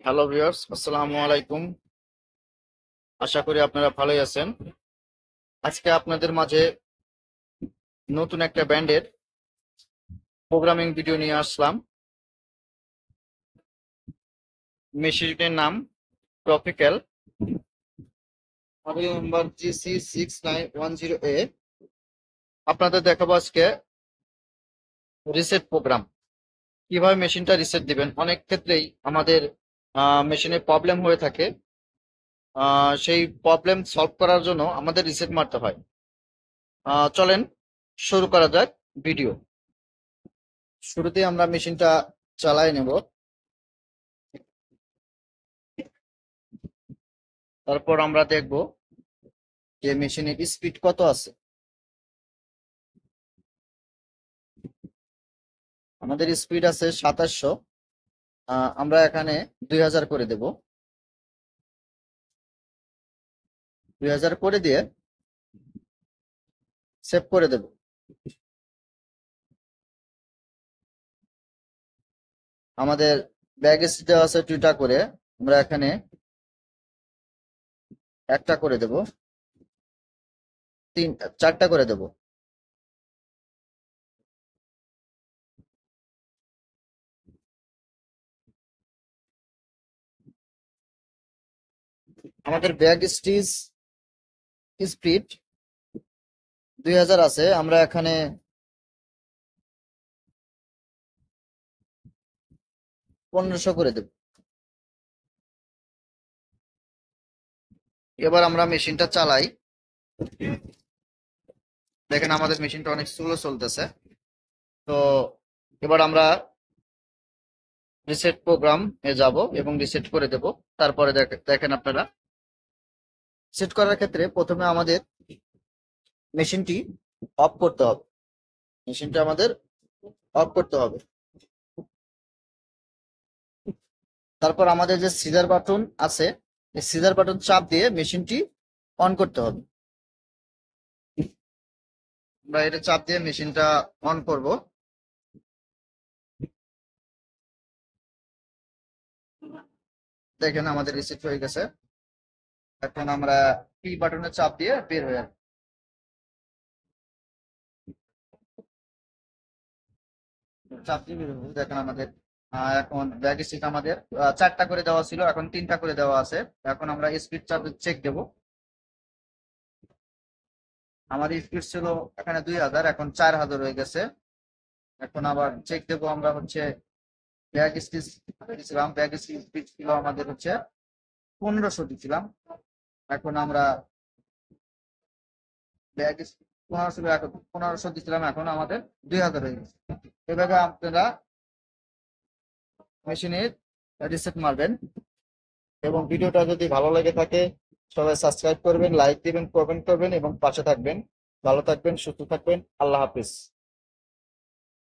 Hello viewers, আসসালামু আলাইকুম। আশা করি আপনারা ভালোই আছেন। আজকে আপনাদের মাঝে নতুন একটা ব্যান্ডের প্রোগ্রামিং ভিডিও নিয়ে আসলাম। মেশিনের নাম ট্রপিক্যাল, মডেল নাম্বার GC6910A। আপনাদের দেখাবো আজকে রিসেট প্রোগ্রাম, কিভাবে মেশিনটা রিসেট দিবেন। অনেক ক্ষেত্রেই আমাদের মেশিনে প্রবলেম হয়ে থাকে। সেই প্রবলেম সলভ করার জন্য আমাদের রিসেট মারতে হয়। চলেন শুরু করা যাক ভিডিও। শুরুতে আমরা মেশিনটা চালাই নেব, তারপর আমরা দেখব যে মেশিনের স্পিড কত আছে। আমাদের স্পিড আছে 2700। আমরা এখানে 2000 করে দেব। 2000 করে দিয়ে সেভ করে দেব। আমাদের ব্যাগ স্পিড দেওয়া আছে 2টা করে, আমরা এখানে একটা করে দেব, 4টা করে দেব। আমাদের ব্যাগ স্পিড 2000 আছে, আমরা এখানে 1500 করে দেব। এবার আমরা মেশিনটা চালাই। দেখেন আমাদের মেশিনটা অনেক স্লো চলতেছে। তো এবার আমরা রিসেট প্রোগ্রাম এ যাব এবং রিসেট করে দেব। তারপরে দেখেন আপনারা, সেট করার ক্ষেত্রে প্রথমে আমাদের মেশিনটি অফ করতে হবে। মেশিনটা আমাদের অফ করতে হবে। তারপর আমাদের যে সিজার বাটন আছে, এই সিজার বাটন চাপ দিয়ে মেশিনটি অন করতে হবে। আমরা এটা চাপ দিয়ে মেশিনটা অন করব। দেখেন আমাদের রিসেট হয়ে গেছে। এখন আমরা পি বাটনে চাপ দিয়ে বের হয়ে আসবো। চাপ দিয়ে বের হবো। দেখেন আমাদের এখন ব্যাগ স্পিড আমাদের 4টা করে দেওয়া ছিল, এখন 3টা করে দেওয়া আছে। এখন আমরা স্পিড চাপ চেক দেব। আমাদের স্পিড ছিল এখানে 2000, এখন 4000 হয়ে গেছে। এখন আবার চেক দেবো আমরা হচ্ছে ব্যাগ স্পিড দিয়েছিলাম, ব্যাগ স্পিড ছিল আমাদের হচ্ছে 1500 দিয়েছিলাম। এখন আমরা ব্যাগ 1500 দিয়েছিলাম, এখন আমাদের 2000 হয়ে গেছে। এভাবে আপনারা মেশিনে রিসেট মারবেন। এবং ভিডিওটা যদি ভালো লেগে থাকে সবাই সাবস্ক্রাইব করবেন, লাইক দিবেন, কমেন্ট করবেন এবং পাশে থাকবেন। ভালো থাকবেন, সুস্থ থাকবেন। আল্লাহ হাফিজ।